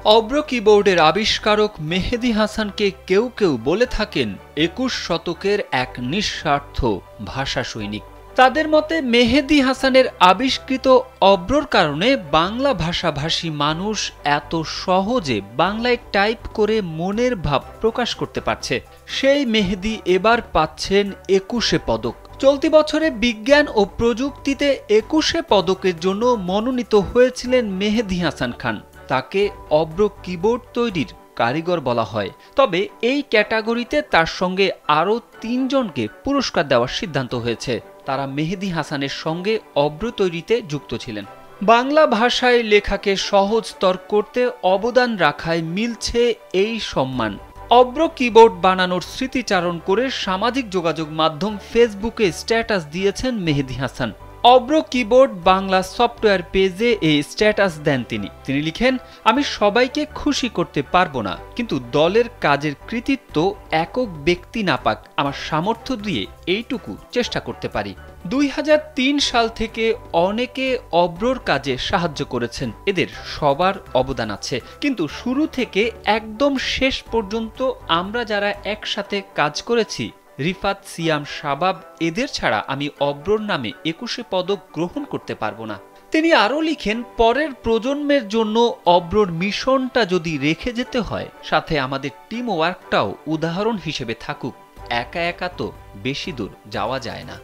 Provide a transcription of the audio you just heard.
অব্র কিবোর্ডের আবিষ্কারক মেহেদী হাসানকে কেউ কেউ বলে থাকেন ২১ শতকের এক নিঃস্বার্থ ভাষা সৈনিক। তাদের মতে মেহেদী হাসানের আবিষ্কৃত অব্রর কারণে বাংলা ভাষাভাষী মানুষ এত সহজে বাংলায় টাইপ করে মনের ভাব প্রকাশ করতে পারছে। সেই মেহেদী এবার পাচ্ছেন ২১ পদক। চলতি বছরে বিজ্ঞান ও প্রযুক্তিতে ২১ পদকের জন্য মনোনীত হয়েছিলেন মেহেদী হাসান খান। তাকে অব্র কিবোর্ড তৈরির কারিগর বলা হয়। তবে এই ক্যাটাগরিতে তার সঙ্গে আরও ৩ জনকে পুরস্কার দেওয়ার সিদ্ধান্ত হয়েছে। তারা মেহেদী হাসানের সঙ্গে অব্র তৈরিতে যুক্ত ছিলেন। বাংলা ভাষায় লেখাকে সহজতর করতে অবদান রাখায় মিলছে এই সম্মান। অব্র কিবোর্ড বানানোর স্মৃতিচারণ করে সামাজিক যোগাযোগ মাধ্যম ফেসবুকে স্ট্যাটাস দিয়েছেন মেহেদী হাসান। অব্র কিবোর্ড বাংলা সফটওয়্যার পেজে এই স্ট্যাটাস দেন তিনি লিখেন, আমি সবাইকে খুশি করতে পারবো না, কিন্তু দলের কাজের কৃতিত্ব একক ব্যক্তি না পাক, আমার সামর্থ্য দিয়ে এইটুকু চেষ্টা করতে পারি। ২০০৩ সাল থেকে অনেকে অব্রর কাজে সাহায্য করেছেন, এদের সবার অবদান আছে, কিন্তু শুরু থেকে একদম শেষ পর্যন্ত আমরা যারা একসাথে কাজ করেছি, রিফাত, সিয়াম, শাবাব, এদের ছাড়া আমি অব্রর নামে ২১ পদক গ্রহণ করতে পারবো না। তিনি আরও লিখেন, পরের প্রজন্মের জন্য অব্রর মিশনটা যদি রেখে যেতে হয়, সাথে আমাদের টিম ওয়ার্কটাও উদাহরণ হিসেবে থাকুক। একা একা তো বেশি দূর যাওয়া যায় না।